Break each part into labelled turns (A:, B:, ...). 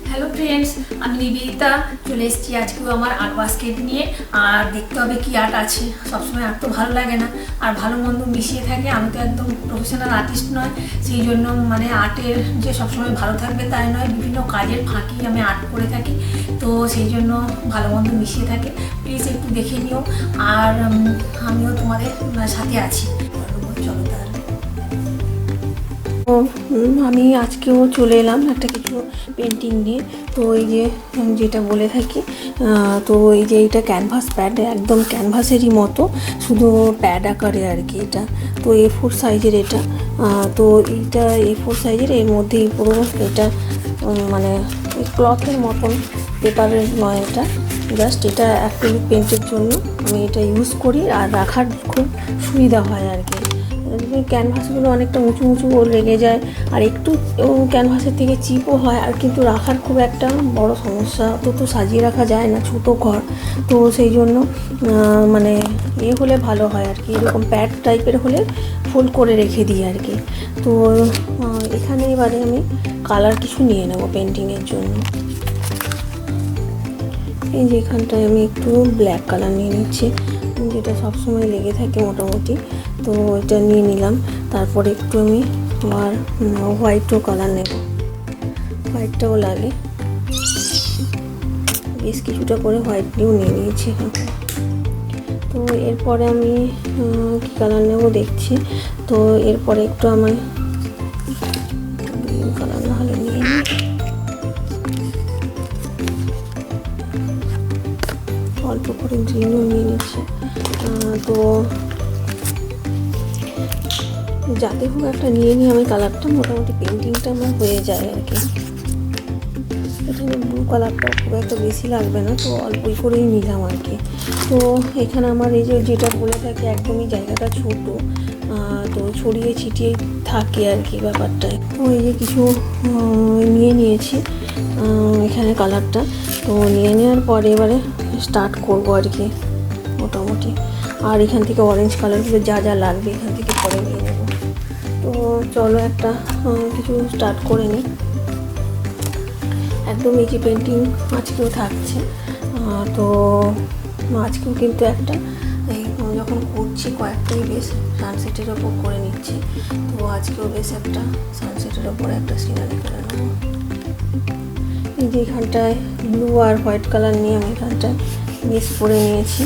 A: Hello friends, আমি নিবেদিতা চলে এসেছি আজকেও আমার আর্ট বাস্কেট নিয়ে। আর দেখতে হবে কি আর্ট আছে। সবসময় আর্ট তো ভালো লাগে না, আর ভালো মন্দ মিশিয়ে থাকে। আমি তো একদম প্রফেশনাল আর্টিস্ট নয়, সেই জন্য মানে আর্টের যে সবসময় ভালো থাকবে তাই নয়, বিভিন্ন কাজের ফাঁকি আমি আর্ট করে থাকি, তো সেই জন্য ভালো মন্দ মিশিয়ে থাকে। প্লিজ একটু দেখে নিও, আর আমিও তোমাদের সাথে আছি। চলো তাহলে। আমি আজকেও চলে এলাম একটা কিছু পেন্টিং নিয়ে। তো এই যে যেটা বলে থাকি, তো এই যে এটা ক্যানভাস প্যাড, একদম ক্যানভাসেরই মতো, শুধু প্যাড আকারে আর কি। এটা তো A4 সাইজের এটা। তো এইটা A4 সাইজের, এর মধ্যেই পুরো এটা মানে ক্লথের মতন, পেপারের নয় এটা, জাস্ট এটা অ্যাক্রিলিক পেন্টের জন্য আমি এটা ইউজ করি, আর রাখার খুব সুবিধা হয় আর কি। ক্যানভাসগুলো অনেকটা উঁচু উঁচু লেগে যায়, আর একটু ক্যানভাসের থেকে চিপও হয়, আর কিন্তু রাখার খুব একটা বড় সমস্যা, তো সাজিয়ে রাখা যায় না, ছোটো ঘর, তো সেই জন্য মানে হলে ভালো হয় আর কি। এরকম প্যাড টাইপের হলে ফোল্ড করে রেখে দিই আর কি। তো এখানে এবারে আমি কালার কিছু নিয়ে নেব পেন্টিংয়ের জন্য। এই যে এখানটায় আমি একটু ব্ল্যাক কালার নিয়ে নিচ্ছি, যেটা সবসময় লেগে থাকে মোটামুটি, তো এটা নিয়ে নিলাম। তারপরে একটু আমি আবার হোয়াইটও কালার নেব, হোয়াইটটাও লাগে, বেশ কিছুটা করে হোয়াইট নিয়েও নিয়ে নিয়েছি। তো এরপরে আমি কী কালার নেব দেখছি। তো এরপরে একটু আমি গ্রিন কালার না হলে নিয়ে নিই, অল্প করে গ্রিনও নিয়ে নিচ্ছি। তো যাতে হোক একটা নিয়ে নিই আমি কালারটা, মোটামুটি পেন্টিংটা আমার হয়ে যায় আর কি। এখানে ব্লু কালারটা খুব একটা বেশি লাগবে না, তো অল্পই করেই নিলাম আর কি। তো এখানে আমার এই যে যেটা বলে থাকে, একদমই জায়গাটা ছোট, তো ছড়িয়ে ছিটিয়ে থাকে আর কি ব্যাপারটায়। তো এই যে কিছু নিয়ে নিয়েছি এখানে কালারটা, তো নিয়ে নেওয়ার পরে এবারে স্টার্ট করবো আর কি মোটামুটি। আর এখান থেকে অরেঞ্জ কালারগুলো যা যা লাগবে এখান থেকে পরে নিয়ে নেব। তো চলো একটা কিছু স্টার্ট করে নিই। একদম এই যে পেন্টিং আজকেও থাকছে, তো আজকেও কিন্তু একটা এই যখন করছি কয়েকটাই বেশ সানসেটের ওপর করে নিচ্ছি, তো আজকেও বেশ একটা সানসেটের ওপরে একটা সিনারি করে নেব। এই যে এখানটায় ব্লু আর হোয়াইট কালার নিয়ে আমি এখানটায় মিক্স করে নিয়েছি।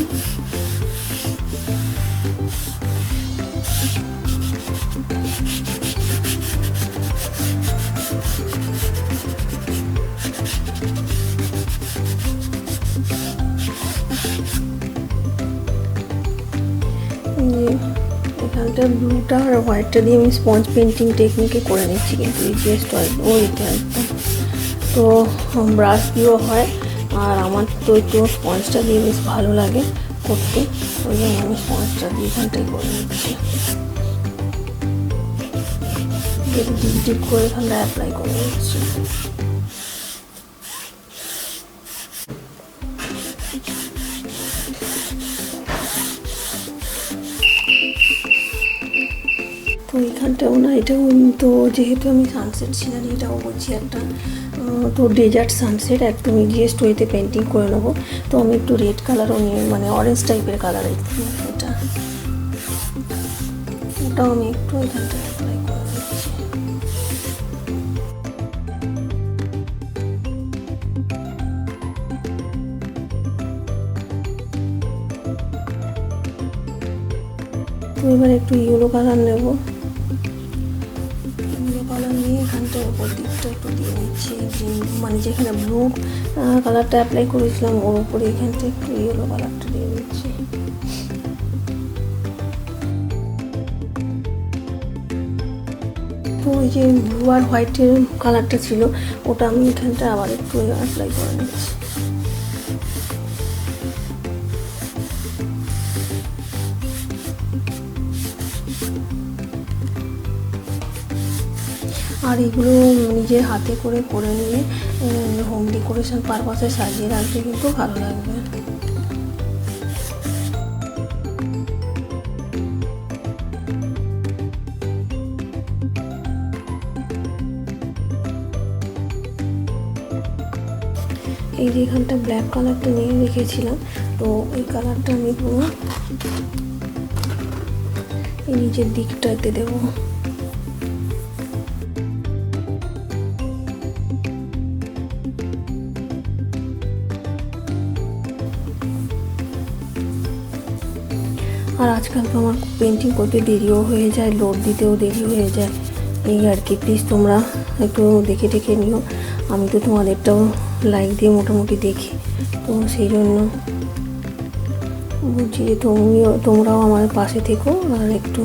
A: এখানটা ব্লুটা আর হোয়াইটটা দিয়ে আমি স্পঞ্জ পেন্টিং টেকনিকে করে নিচ্ছি, কিন্তু এই যে ওইটা একদম তো ব্রাশ দিয়েও হয়, আর আমার তো একটু স্পঞ্জটা দিয়ে বেশ ভালো লাগে করতে, ওই জন্য আমি স্পঞ্জটা দিয়ে এখানটাই করে নিচ্ছি। একটু ডিপ ডিপ করে এখানটা অ্যাপ্লাই করে নিচ্ছি। তো এইখানটাও না, এটাও তো যেহেতু আমি সানসেট সিনারি এটাও বলছি একটা, তো ডেজার্ট সানসেট একদম ইজিয়েস্ট ওয়েতে পেন্টিং করে নেবো। তো আমি একটু রেড কালারও নিয়ে, মানে অরেঞ্জ টাইপের কালার এটা, ওটাও আমি একটু এখানটা অ্যাপ্লাই করে দিচ্ছি। তো এবার একটু ইয়েলো কালার নেব, কালার নিয়ে এখানটার উপর দিকটা একটু দিয়ে নিচ্ছি, মানে যেখানে ব্লু কালারটা অ্যাপ্লাই করেছিলাম ওর উপরে এখানটা একটু ইয়েলো কালারটা দিয়ে দিচ্ছি। তো ওই যে ব্লু আর হোয়াইটের কালারটা ছিল ওটা আমি এখানটা আবার একটু অ্যাপ্লাই করে নিচ্ছি। আর এগুলো নিজের হাতে করে নিয়ে হোম ডেকোরেশন পারপাসে সাজিয়ে রাখতে কিন্তু ভালো লাগবে। এই যে এখানটা ব্ল্যাক কালারটা নিয়ে রেখেছিলাম, তো ওই কালারটা আমি পুরো এই নিচের দিকটাতে দেবো। আর আজকাল তো আমার পেন্টিং করতে দেরিও হয়ে যায়, লোড দিতেও দেরি হয়ে যায়, এই আর কি। প্লিজ তোমরা একটু দেখে টেখে নিও, আমি তো তোমাদেরটাও লাইক দিয়ে মোটামুটি দেখি, তো সেই জন্য বুঝছি যে তোমরাও আমার পাশে থেকো আর একটু।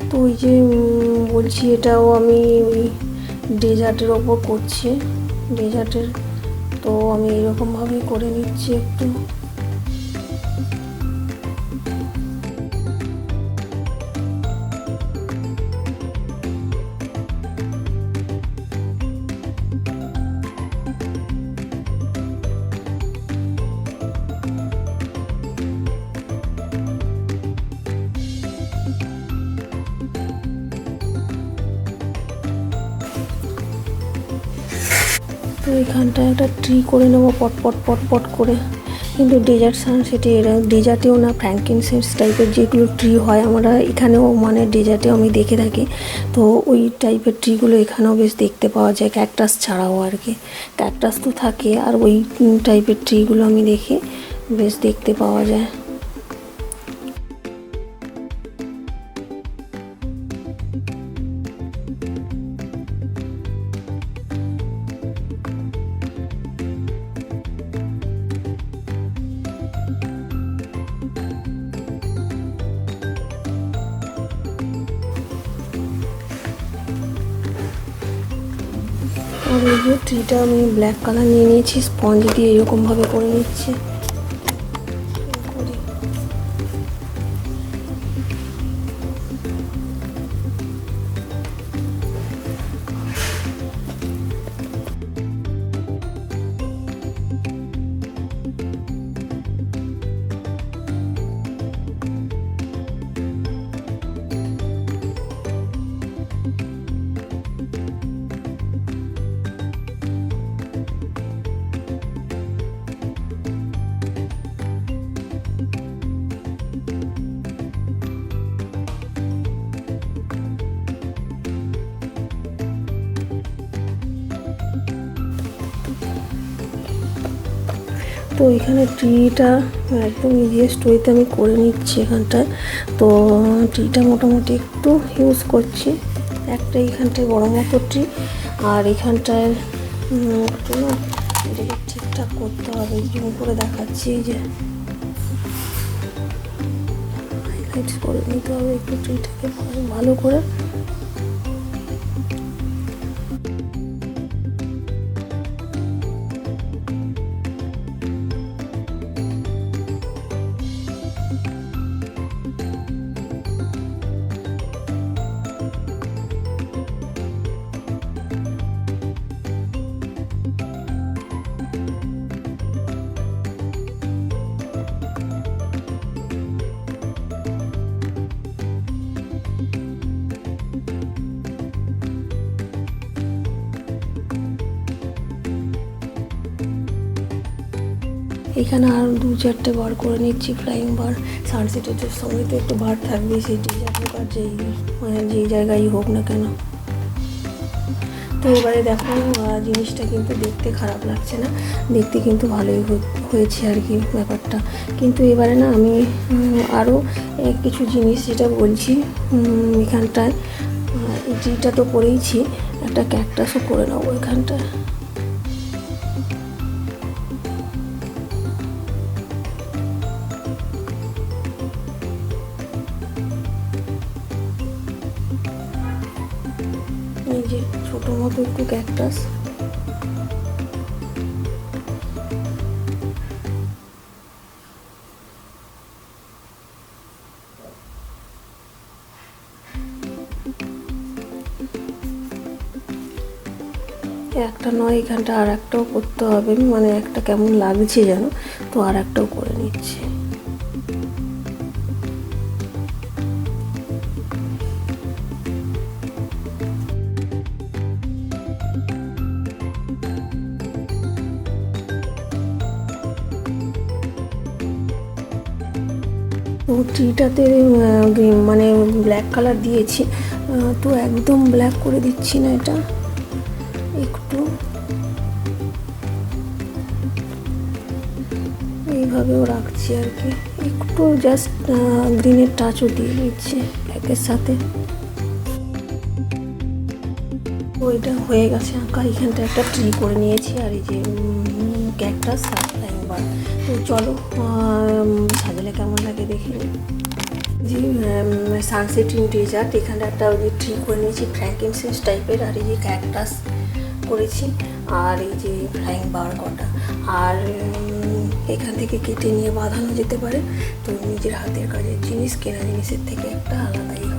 A: তো ওই যে বলছি, এটাও আমি ওই ডেজার্টের ওপর করছি, ডেজার্টের। তো আমি এরকমভাবে করে নিচ্ছি একটু। তো এখানটা একটা ট্রি করে নেবো পট পট পট পট করে, কিন্তু ডেজার্ট সানসেটে এরা ডেজার্টেও না ফ্র্যাঙ্কিনসেন্স টাইপের যেগুলো ট্রি হয় আমরা এখানেও মানে ডেজার্টেও আমি দেখে থাকি, তো ওই টাইপের ট্রিগুলো এখানেও বেশ দেখতে পাওয়া যায়, ক্যাকটাস ছাড়াও আর কি। ক্যাকটাস তো থাকে, আর ওই টাইপের ট্রিগুলো আমি দেখি বেশ দেখতে পাওয়া যায়। আর এই যে ট্রিটা আমি ব্ল্যাক কালার নিয়ে নিয়েছি, স্পঞ্জ দিয়ে এরকমভাবে করে নিচ্ছি। তো এখানে ট্রিটা একদম ইজিয়েস্ট ওয়েতে আমি করে নিচ্ছি এখানটায়। তো ট্রিটা মোটামুটি একটু ইউজ করছি, একটা এখানটায় বড় মতো ট্রি, আর এখানটায় একটু না এটাকে ঠিকঠাক করতে হবে, জুম করে দেখাচ্ছি। এই যে হাইলাইট করে নিতে হবে একটু ট্রিটাকে ভালো করে। এখানে আর 2-4টে বার করে নিচ্ছি, ফ্লাইং বার। সানসেটের সময় তো একটু বার থাকবে, সেই ডিজাইন হোক আর যেই জায়গায় হোক না কেন। তো এবারে দেখো জিনিসটা কিন্তু দেখতে খারাপ লাগছে না, দেখতে কিন্তু ভালোই হয়েছে আর কি ব্যাপারটা। কিন্তু এবারে না আমি আরও কিছু জিনিস যেটা বলছি, এখানটায় যেটা তো করেইছি, একটা ক্যাকটাসও করে নেবো এখানটায়। এই যে ছোটো মতো একটু ক্যাকটাস। একটা নয়, এখানটা আর একটাও করতে হবে, মানে একটা কেমন লাগছে যেন, তো আর একটাও করে নিচ্ছি। তো ট্রিটাতে মানে ব্ল্যাক কালার দিয়েছি, তো একদম ব্ল্যাক করে দিচ্ছি না, এটা একটু এইভাবেও রাখছি আর কি, একটু জাস্ট গ্রিনের টাচও দিয়ে দিচ্ছি ব্ল্যাকের সাথে। ওইটা হয়ে গেছে আঁকা। এখানটা একটা ট্রি করে নিয়েছি, আর এই যে ক্যাকটাস আর ফ্লাইং। তো চলো সাজালে কেমন লাগে দেখে নিই। যে সানসেট ইন ডেজার্ট, এখানে একটা ওই যে ট্রি করে নিয়েছি ফ্র্যাঙ্কিনসেন্স টাইপের, আর এই যে ক্যাকটাস করেছি, আর এই যে ফ্লাইং বার কটা, আর এখান থেকে কেটে নিয়ে বাঁধানো যেতে পারে। তো নিজের হাতের কাজের জিনিস কেনা জিনিসের থেকে একটা আলাদাই হয়।